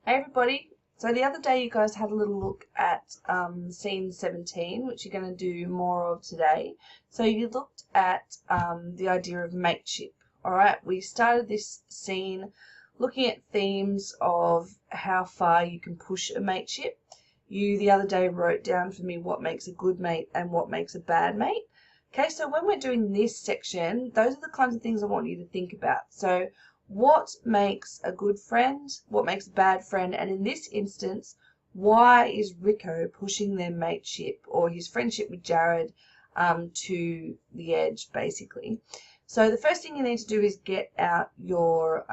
Hey everybody, so the other day you guys had a little look at scene 17, which you're going to do more of today. So you looked at the idea of mateship. Alright, we started this scene looking at themes of how far you can push a mateship. You the other day wrote down for me what makes a good mate and what makes a bad mate. Okay, so when we're doing this section, those are the kinds of things I want you to think about. So what makes a good friend, what makes a bad friend, and in this instance, why is Rico pushing their mateship or his friendship with Jared to the edge, basically. So the first thing you need to do is get out your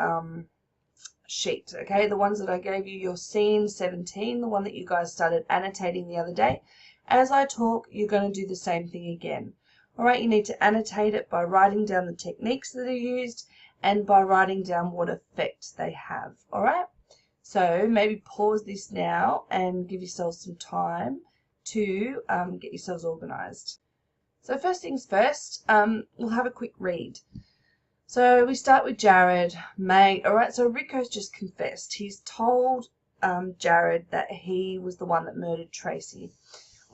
sheet, okay, the ones that I gave you, your scene 17, the one that you guys started annotating the other day. As I talk, you're going to do the same thing again. Alright, you need to annotate it by writing down the techniques that are used and by writing down what effect they have. Alright, so maybe pause this now and give yourselves some time to get yourselves organized. So first things first, we'll have a quick read. So we start with Jared, mate. Alright, so Rico's just confessed. He's told Jared that he was the one that murdered Tracy.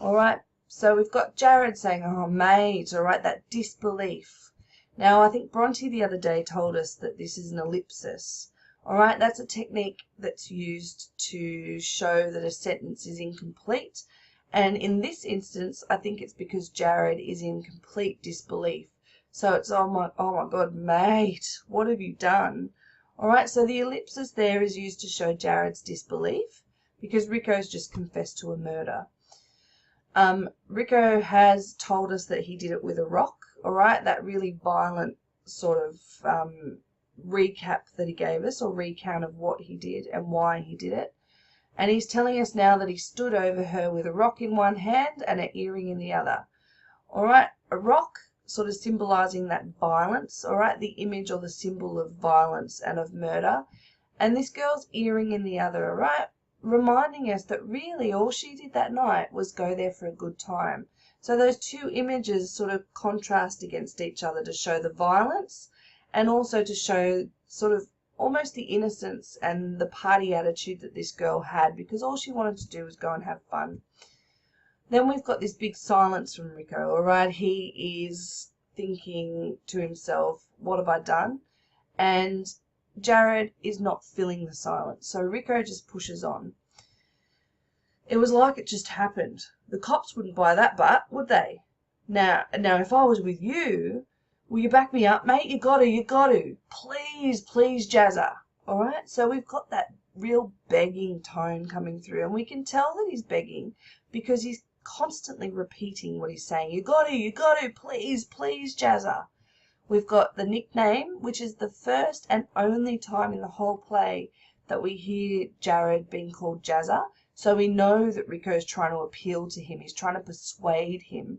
Alright, so we've got Jared saying, oh mate, alright, that disbelief. Now, I think Bronte the other day told us that this is an ellipsis. Alright, that's a technique that's used to show that a sentence is incomplete. And in this instance, I think it's because Jared is in complete disbelief. So it's, oh my God, mate, what have you done? Alright, so the ellipsis there is used to show Jared's disbelief because Rico's just confessed to a murder. Rico has told us that he did it with a rock. Alright, that really violent sort of recap that he gave us, or recount of what he did and why he did it. And he's telling us now that he stood over her with a rock in one hand and an earring in the other. Alright, a rock sort of symbolizing that violence, alright, the image or the symbol of violence and of murder. And this girl's earring in the other, alright, reminding us that really all she did that night was go there for a good time. So those two images sort of contrast against each other to show the violence and also to show sort of almost the innocence and the party attitude that this girl had, because all she wanted to do was go and have fun. Then we've got this big silence from Rico, alright, he is thinking to himself, what have I done? And Jared is not filling the silence, so Rico just pushes on. It was like it just happened. The cops wouldn't buy that butt, would they? Now, if I was with you, will you back me up, mate? You got to. Please, Jazza. All right? So we've got that real begging tone coming through, and we can tell that he's begging because he's constantly repeating what he's saying. You got to, please, Jazza. We've got the nickname, which is the first and only time in the whole play that we hear Jared being called Jazza. So we know that Rico's trying to appeal to him. He's trying to persuade him.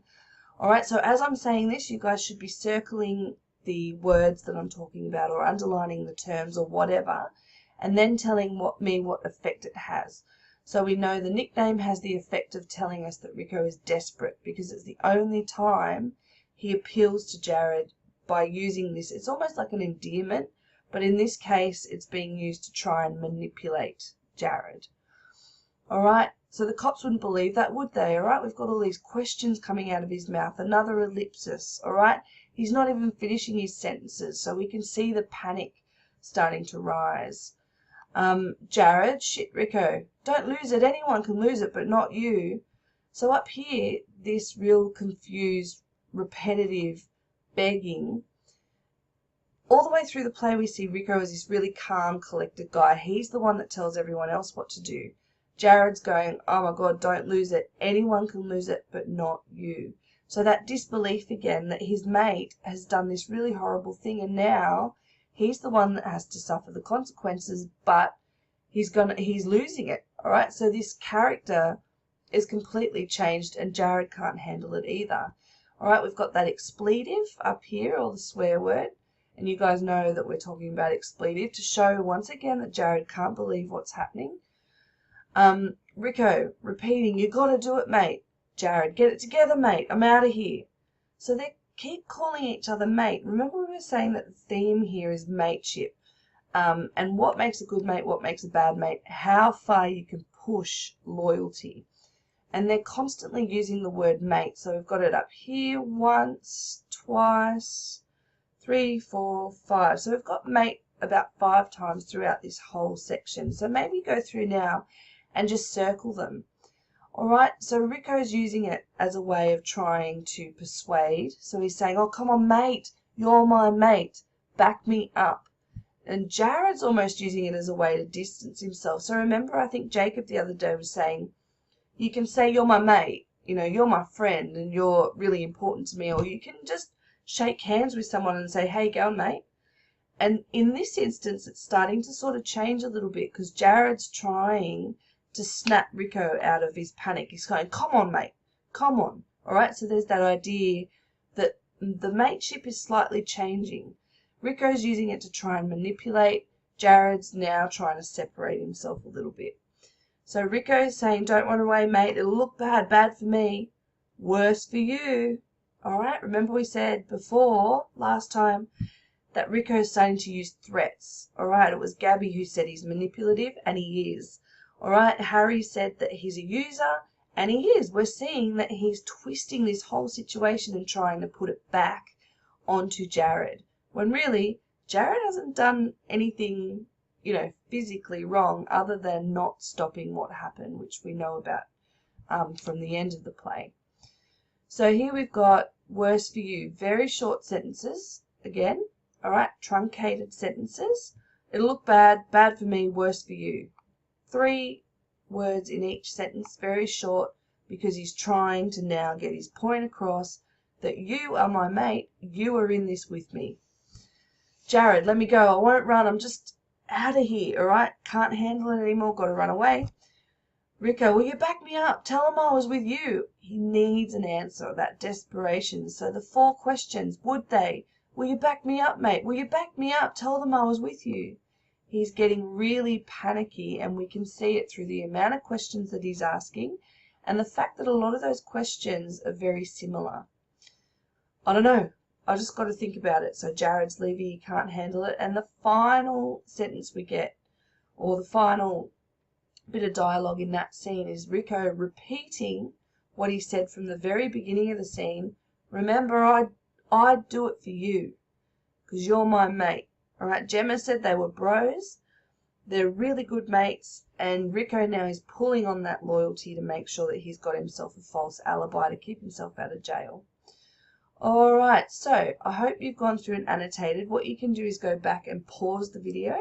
Alright, so as I'm saying this, you guys should be circling the words that I'm talking about or underlining the terms or whatever, and then telling me what effect it has. So we know the nickname has the effect of telling us that Rico is desperate because it's the only time he appeals to Jared by using this. It's almost like an endearment, but in this case it's being used to try and manipulate Jared. Alright, so the cops wouldn't believe that, would they? Alright, we've got all these questions coming out of his mouth, another ellipsis, alright? He's not even finishing his sentences, so we can see the panic starting to rise. Jared, shit, Rico, don't lose it, anyone can lose it, but not you. So up here, this real confused, repetitive begging. All the way through the play we see Rico as this really calm, collected guy. He's the one that tells everyone else what to do. Jared's going, oh my God, don't lose it. Anyone can lose it, but not you. So that disbelief again that his mate has done this really horrible thing and now he's the one that has to suffer the consequences, but he's losing it. All right, so this character is completely changed and Jared can't handle it either. All right, we've got that expletive up here, or the swear word, and you guys know that we're talking about expletive to show once again that Jared can't believe what's happening. Rico repeating, you got to do it, mate. Jared, get it together, mate. I'm out of here. So they keep calling each other mate. Remember we were saying that the theme here is mateship. and what makes a good mate, what makes a bad mate, how far you can push loyalty. And they're constantly using the word mate. So we've got it up here once, twice, 3, 4, 5. So we've got mate about 5 times throughout this whole section. So maybe go through now and just circle them. All right, so Rico's using it as a way of trying to persuade. So he's saying, oh, come on, mate, you're my mate, back me up. And Jared's almost using it as a way to distance himself. So remember, I think Jacob the other day was saying, you can say you're my mate, you know, you're my friend and you're really important to me, or you can just shake hands with someone and say, hey, go on, mate. And in this instance, it's starting to sort of change a little bit because Jared's trying to snap Rico out of his panic. He's going, come on, mate, come on. All right, so there's that idea that the mateship is slightly changing. Rico's using it to try and manipulate. Jared's now trying to separate himself a little bit. So Rico's saying, don't run away, mate. It'll look bad. Bad for me. Worse for you. All right, remember we said before, last time, that Rico's starting to use threats. All right, it was Gabby who said he's manipulative, and he is. All right, Harry said that he's a user, and he is. We're seeing that he's twisting this whole situation and trying to put it back onto Jared, when really Jared hasn't done anything, you know, physically wrong other than not stopping what happened, which we know about from the end of the play. So here we've got worse for you. Very short sentences again. All right, truncated sentences. It'll look bad. Bad for me. Worse for you. 3 words in each sentence. Very short because he's trying to now get his point across that you are my mate. You are in this with me. Jared, let me go. I won't run. I'm just out of here, all right? Can't handle it anymore. Got to run away. Rico, will you back me up? Tell him I was with you. He needs an answer, that desperation. So the 4 questions, would they? Will you back me up, mate? Will you back me up? Tell them I was with you. He's getting really panicky, and we can see it through the amount of questions that he's asking and the fact that a lot of those questions are very similar. I don't know. I just got to think about it. So Jared's leaving, he can't handle it. And the final sentence we get, or the final bit of dialogue in that scene, is Rico repeating what he said from the very beginning of the scene. Remember, I'd do it for you because you're my mate. All right, Gemma said they were bros. They're really good mates. And Rico now is pulling on that loyalty to make sure that he's got himself a false alibi to keep himself out of jail. All right, so I hope you've gone through and annotated. What you can do is go back and pause the video.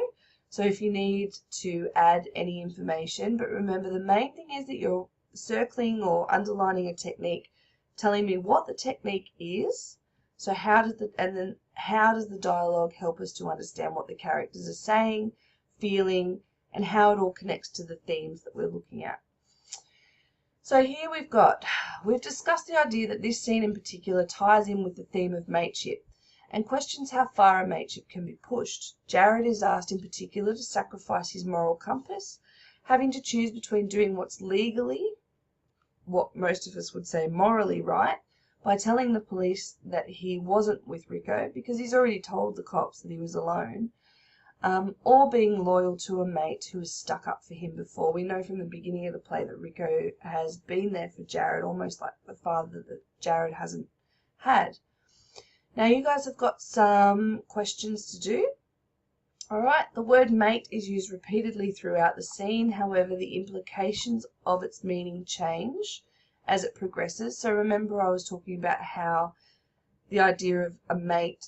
So if you need to add any information, but remember the main thing is that you're circling or underlining a technique, telling me what the technique is. So how does the dialogue help us to understand what the characters are saying, feeling, and how it all connects to the themes that we're looking at. So here we've discussed the idea that this scene in particular ties in with the theme of mateship and questions how far a mateship can be pushed. Jared is asked in particular to sacrifice his moral compass, having to choose between doing what's legally, what most of us would say morally right, by telling the police that he wasn't with Rico because he's already told the cops that he was alone, or being loyal to a mate who has stuck up for him before. We know from the beginning of the play that Rico has been there for Jared, almost like the father that Jared hasn't had. Now you guys have got some questions to do. All right, the word mate is used repeatedly throughout the scene. However, the implications of its meaning change as it progresses. So remember I was talking about how the idea of a mate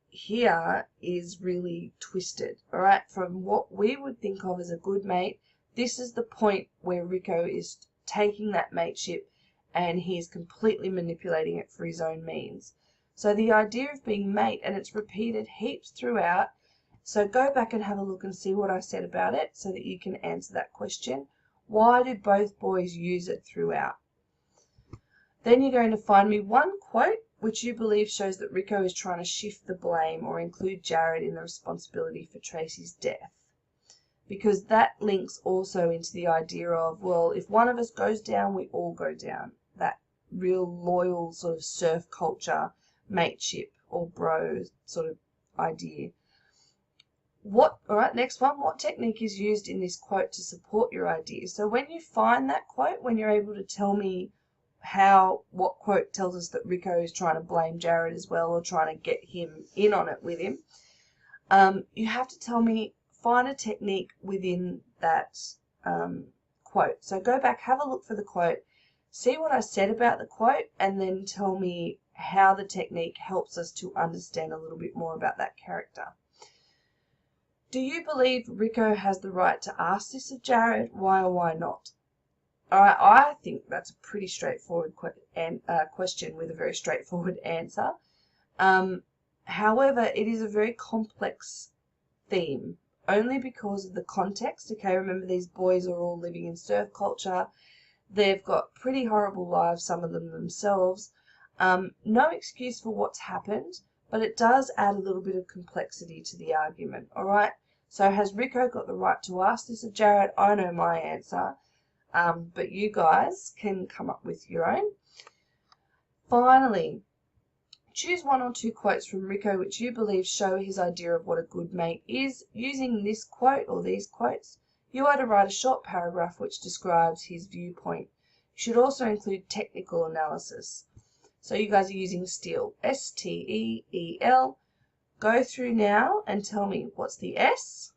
here is really twisted. All right, from what we would think of as a good mate, this is the point where Rico is taking that mateship and he is completely manipulating it for his own means. So the idea of being mate, and it's repeated heaps throughout. So go back and have a look and see what I said about it so that you can answer that question. Why did both boys use it throughout? Then you're going to find me one quote which you believe shows that Rico is trying to shift the blame or include Jared in the responsibility for Tracy's death. Because that links also into the idea of, well, if one of us goes down, we all go down. That real loyal sort of surf culture, mateship or bro sort of idea. Next one. What technique is used in this quote to support your idea? So when you find that quote, when you're able to tell me what quote tells us that Rico is trying to blame Jared as well, or trying to get him in on it with him, you have to tell me, find a technique within that quote. So go back, have a look for the quote, see what I said about the quote, and then tell me how the technique helps us to understand a little bit more about that character. Do you believe Rico has the right to ask this of Jared? Why or why not? I think that's a pretty straightforward question with a very straightforward answer. However, it is a very complex theme, only because of the context. Okay, remember, these boys are all living in surf culture. They've got pretty horrible lives, some of them themselves. No excuse for what's happened, but it does add a little bit of complexity to the argument. All right, so has Rico got the right to ask this of Jared? I know my answer, but you guys can come up with your own. Finally, choose one or two quotes from Rico which you believe show his idea of what a good mate is. Using this quote or these quotes, you are to write a short paragraph which describes his viewpoint. You should also include technical analysis. So you guys are using STEEL, S-T-E-E-L. Go through now and tell me, what's the S,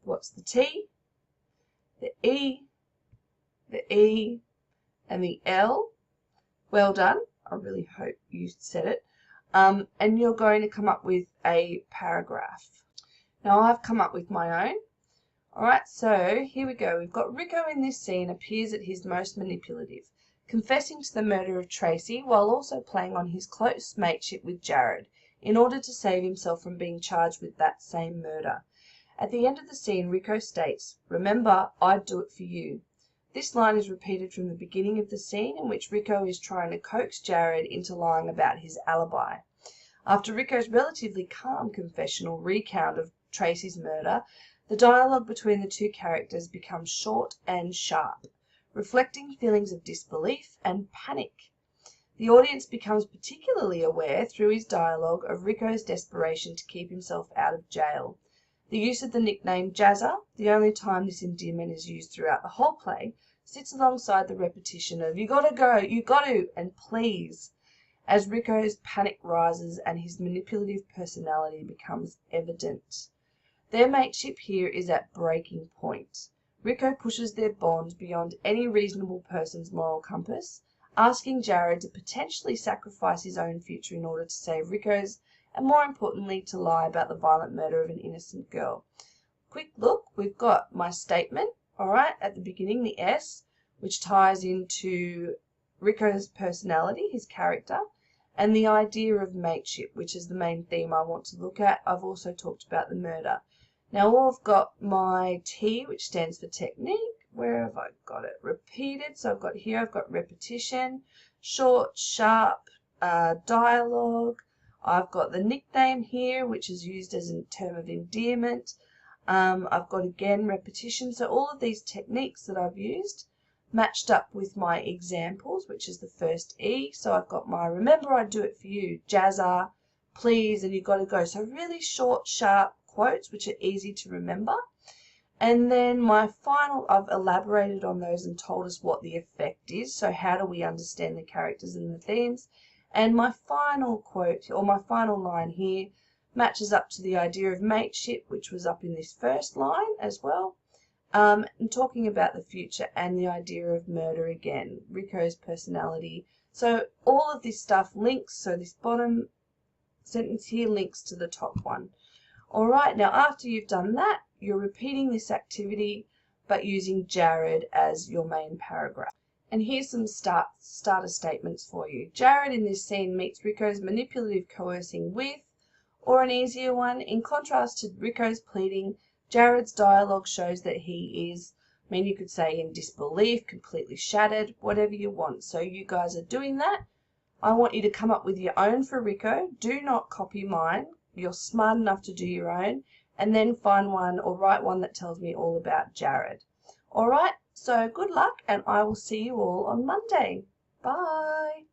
what's the T, the E, and the L. Well done. I really hope you said it. And you're going to come up with a paragraph. Now I've come up with my own. Alright, so here we go. We've got Rico in this scene appears at his most manipulative, confessing to the murder of Tracy while also playing on his close mateship with Jared in order to save himself from being charged with that same murder. At the end of the scene, Rico states, "Remember, I'd do it for you." This line is repeated from the beginning of the scene, in which Rico is trying to coax Jared into lying about his alibi. After Rico's relatively calm confessional recount of Tracy's murder, the dialogue between the two characters becomes short and sharp, reflecting feelings of disbelief and panic. The audience becomes particularly aware, through his dialogue, of Rico's desperation to keep himself out of jail. The use of the nickname Jazza, the only time this endearment is used throughout the whole play, sits alongside the repetition of "you gotta go, you got to," and "please," as Rico's panic rises and his manipulative personality becomes evident. Their mateship here is at breaking point. Rico pushes their bond beyond any reasonable person's moral compass, asking Jared to potentially sacrifice his own future in order to save Rico's, and more importantly, to lie about the violent murder of an innocent girl. Quick look, we've got my statement, alright, at the beginning, the S, which ties into Rico's personality, his character, and the idea of mateship, which is the main theme I want to look at. I've also talked about the murder. Now I've got my T, which stands for technique. Where have I got it? Repeated. So I've got repetition, short, sharp, dialogue. I've got the nickname here, which is used as a term of endearment. I've got again repetition. So all of these techniques that I've used matched up with my examples, which is the first E. So I've got my "remember, I'd do it for you," Jazza, please, and you got to go. So really short, sharp quotes which are easy to remember. And then my final, I've elaborated on those and told us what the effect is. So how do we understand the characters and the themes? And my final quote, or my final line here, matches up to the idea of mateship, which was up in this first line as well. And talking about the future and the idea of murder again, Rico's personality. So all of this stuff links, so this bottom sentence here links to the top one. Alright, now after you've done that, you're repeating this activity but using Jared as your main paragraph. And here's some starter statements for you. Jared in this scene meets Rico's manipulative coercing with, or an easier one, in contrast to Rico's pleading, Jared's dialogue shows that he is, you could say in disbelief, completely shattered, whatever you want. So you guys are doing that. I want you to come up with your own for Rico. Do not copy mine. You're smart enough to do your own, and then find one or write one that tells me all about Jared. Alright, so good luck, and I will see you all on Monday. Bye.